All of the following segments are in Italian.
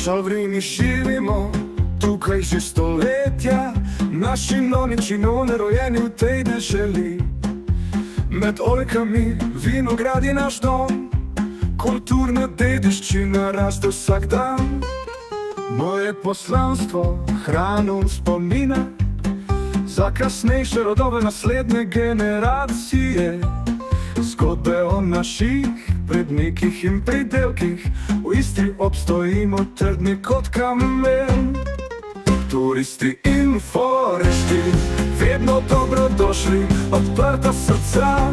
Šalvrini živimo tukaj že stoletja, naši noniči rojeni v tej deželi. Med oljkami vinogradi naš dom, kulturna dediščina raste vsak dan. Moje poslanstvo hrano spomina za kasnejše rodove, naslednje generacije. Zgodbe o naših prednikih in pridelkih, v Istri obstojimo trdni kot kamen. Turisti in forešti, vedno dobrodošli, odprta srca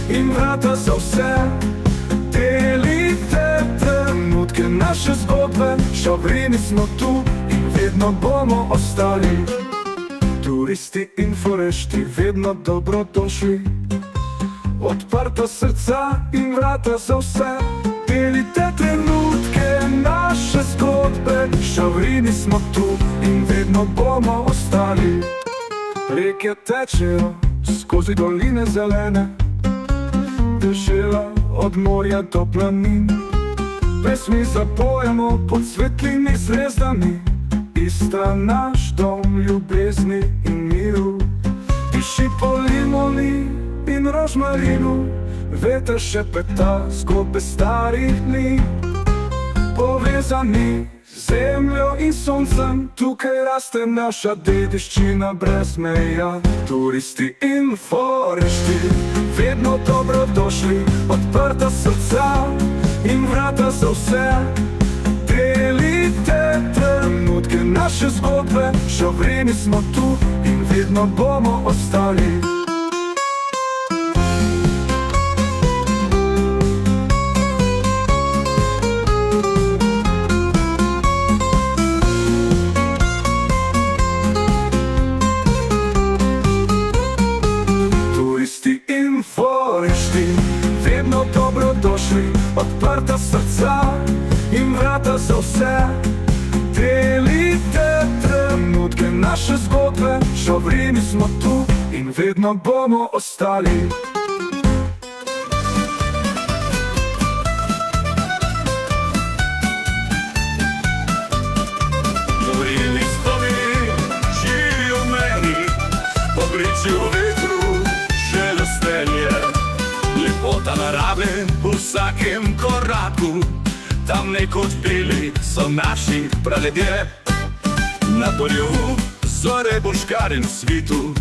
in vrata za vse. Delite trenutke naše zgodbe, Šavrini smo tu in vedno bomo ostali. Turisti in forešti, vedno dobrodošli, odprta srca in vrata za vse. Delite trenutke naše zgodbe, Šavrini smo tu in vedno bomo ostali. Reke tečejo skozi doline zelene, dežela od morja do planin. Pesmi zapojamo pod svetlimi zvezdami, Istra naš dom ljubezni in miru. Piši po limoni in rožmarinu, veter šepeta zgodbe starih dni. Povezani z zemljo in soncem, tukaj raste naša dediščina brez meja. Turisti in forešti, vedno dobrodošli, odprta srca in vrata za vse. Delite trenutke naše zgodbe, Šavrini smo tu in vedno bomo ostali. Vedno dobrodošli, odprta srca in vrata za vse. Delite trenutke naše zgodbe, Šavrini smo tu in vedno bomo ostali. Šavrini spomini živi v meni, pokliči v vetru želostenje. Lepota narave v vsakem koraku, tam nekod bili so naši praljudje. Na polju zore boškarem svitu,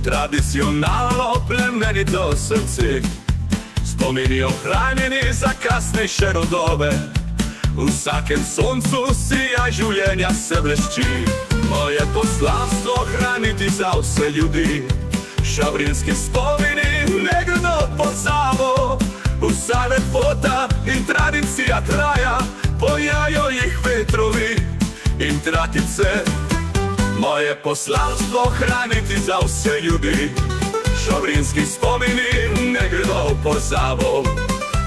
tradicionalno plemenito srce. Spomini ohranjeni za kasnejše rodove, v vsakem soncu sijaj življenja se blešči. Moje poslanstvo hraniti za vse ljudi, šavrinski spomini ne gredo v pozabo. Vsa lepota in tradicija traja, pojajo jih vetrovi in tratice. Moje poslanstvo hraniti za vse ljudi, šavrinski spomini ne gredo v pozabo.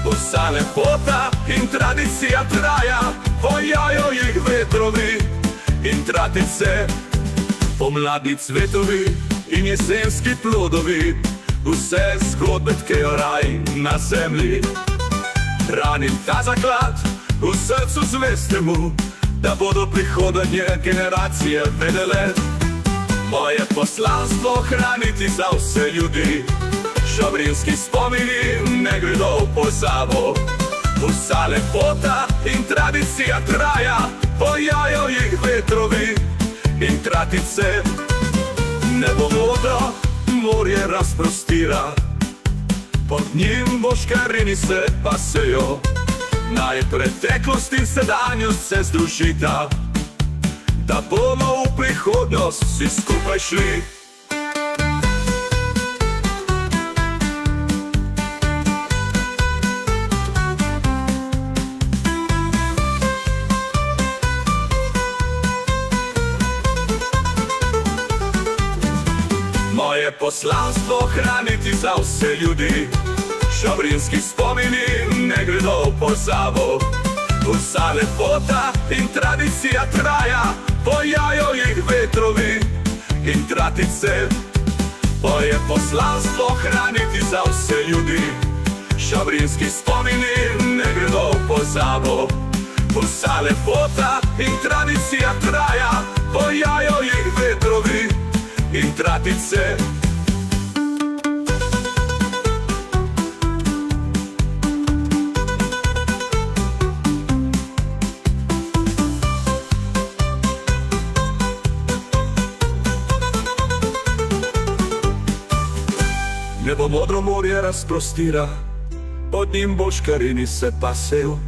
Vsa lepota in tradicija traja, pojajo jih vetrovi in tratice. Pomladni cvetovi in jesenski plodovi, vse zgodbe tkejo raj na zemlji. Hranim ta zaklad v srcu zvestemu, da bodo prihodnje generacije vedele. Moje poslanstvo hraniti za vse ljudi, šavrinski spomini ne gredo v pozabo. Vsa lepota in tradicija traja, pojajo jih vetrovi in tratice. Nebo modro, morje razprostira, pod njim boškarini se pasejo. Naj preteklost in sedanjost se združita, da bomo v prihodnost vsi skupaj šli. Moje poslanstvo hraniti za vse ljudi, šavrinski spomini ne gredo v pozabo. Vsa lepota in tradicija traja, pojajo jih vetrovi in tratice. Moje poslanstvo hraniti za vse ljudi, šavrinski spomini ne gredo v pozabo. Sale pota, in tradiția traia, Voiaio i vetrovi, in tradiție. Nebo modro morje razprostira, pod njim boškarini se pasejo.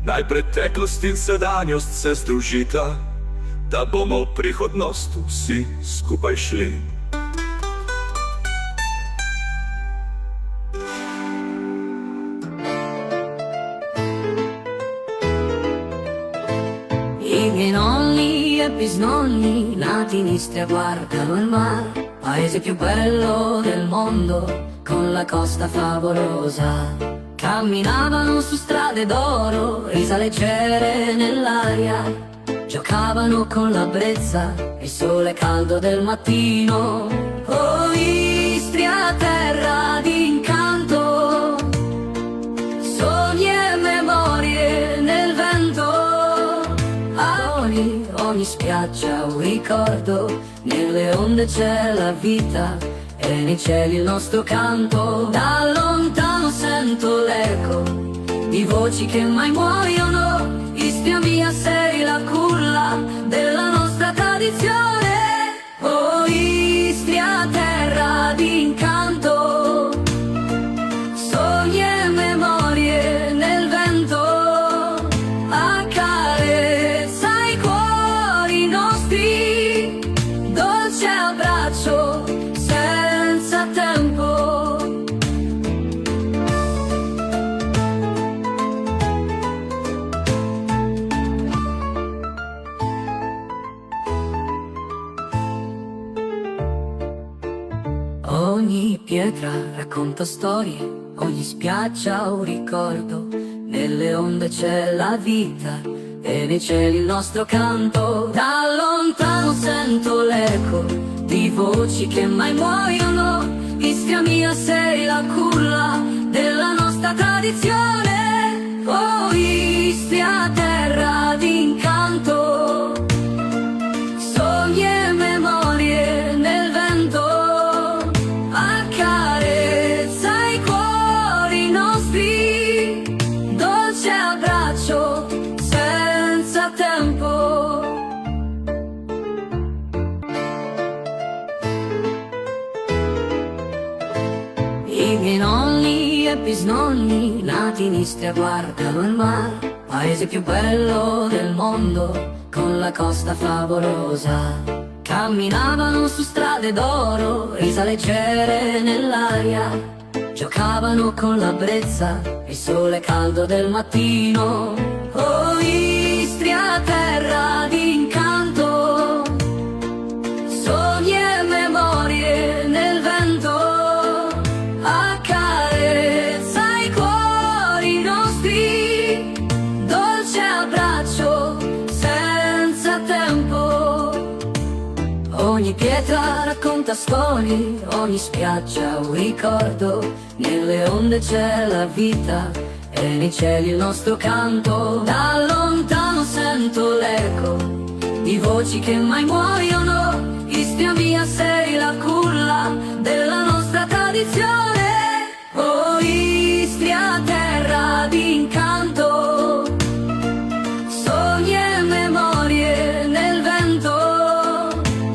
Naj preteklost in sedanjost se združita, da bomo v prihodnost vsi skupaj šli. I miei nonni e bisnonni nati in Istria guardano il mare, paese più bello del mondo, con la costa favolosa. Camminavano su strade d'oro, risa leggere nell'aria, giocavano con la brezza e il sole caldo del mattino. Oh Istria, terra d'incanto, sogni e memorie nel vento. A ogni spiaggia un ricordo, nelle onde c'è la vita e nei cieli il nostro canto. Da lontano sento l'eco di voci che mai muoiono. Istria mia, sei la culla della nostra tradizione. Oh Istria, terra d'incanto, sogni e memorie nel vento. Accarezza i cuori nostri, dolce abbraccio senza tempo. Ogni pietra racconta storie, ogni spiaggia un ricordo, nelle onde c'è la vita e nei cieli il nostro canto. Da lontano sento l'eco di voci che mai muoiono. Istria mia, sei la culla della nostra tradizione. Oh Istria, terra d'incanto, sogni e memorie nel vento. Accarezza i cuori nostri, dolce abbraccio senza tempo. I miei nonni e bisnonni nati in Istria guardano il mare, paese più bello del mondo, con la costa favolosa. Camminavano su strade d'oro, risa leggere nell'aria, giocavano con la brezza e il sole caldo del mattino. Oh Istria, terra d'incanto, sogni e memorie nel vento. Accarezza i cuori nostri, dolce abbraccio senza tempo. Ogni pietra racconta storie, ogni spiaggia un ricordo, nelle onde c'è la vita e nei cieli il nostro canto. Da lontano sento l'eco di voci che mai muoiono. Istria mia, sei la culla della nostra tradizione. Oh Istria, terra d'incanto, sogni e memorie nel vento.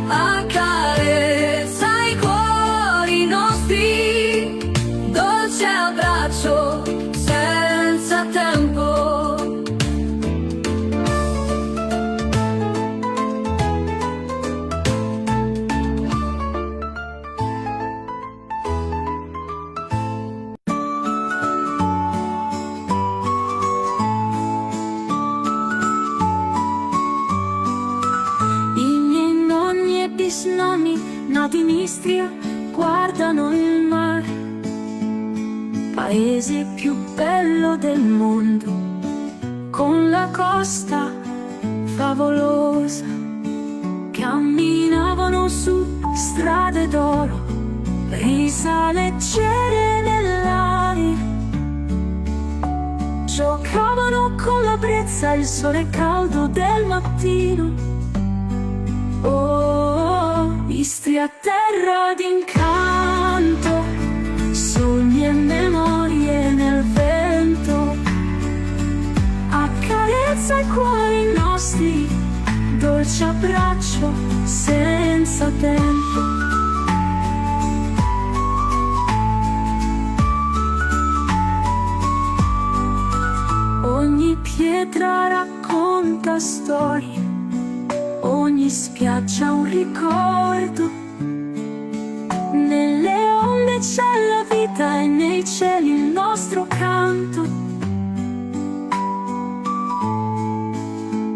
Accarezza i cuori nostri, dolce abbraccio senza tempo. Bisnonni nati in Istria guardano il mare, paese più bello del mondo, con la costa favolosa. Camminavano su strade d'oro, risa leggere nell'aria, giocavano con la brezza carezza il sole caldo del mattino. Oh, Istria terra d'incanto, sogni e memorie nel vento. Accarezza i cuori nostri, dolce abbraccio senza tempo. Ogni pietra racconta storie, ogni spiaggia un ricordo. Nelle onde c'è la vita e nei cieli il nostro canto.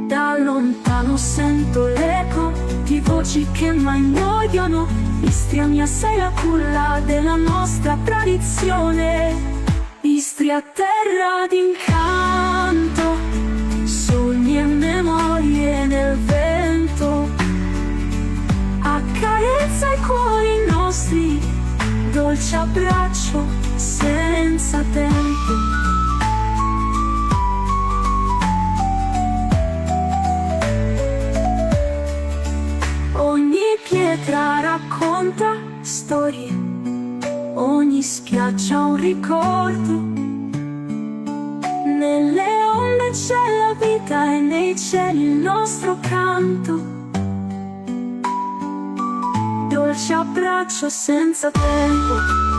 Da lontano sento l'eco di voci che mai muoiono. Istria mia, sei la culla della nostra tradizione. Istria terra d'incanto, sogni e memorie nel vento. Accarezza i cuori nostri, dolce abbraccio senza tempo. Ogni pietra racconta storie, ogni spiaggia un ricordo. Nelle onde c'è la vita e nei cieli il nostro canto. Dolce abbraccio senza tempo.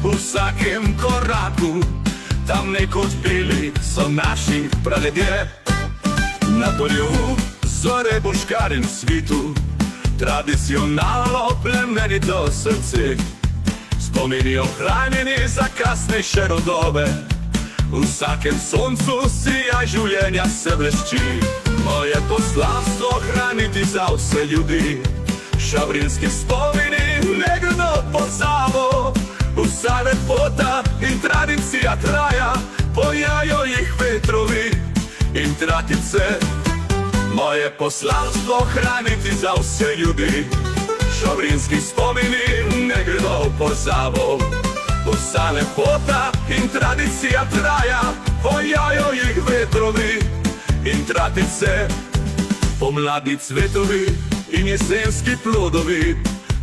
U vsakem koraku, tam nekoč bili so naši praljudje. Na polju zore po škarem svitu, tradicionalno plemenito srce. Spomini ohranjeni za kasnejše rodove, v vsakem soncu sijaj življenja se blešči. Moje poslanstvo hraniti za vse ljudi, šavrinski spomini ne gredo pozabo. Vsa lepota in tradicija traja, pojajo jih vetrovi in tratice. Moje poslanstvo hraniti za vse ljudi, šavrinski spomini ne gredo v pozabo. Vsa lepota in tradicija traja, pojajo jih vetrovi in tratice. Pomladi cvetovi in jesenski plodovi,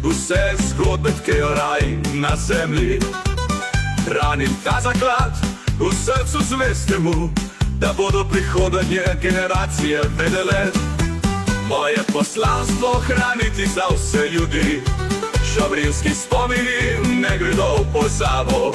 vse zgodbe tkejo raj na zemlji. Hranim ta zaklad v srcu zvestemu, da bodo prihodnje generacije vedele. Moje poslanstvo hraniti za vse ljudi, šavrinski spomini ne gredo v pozabo.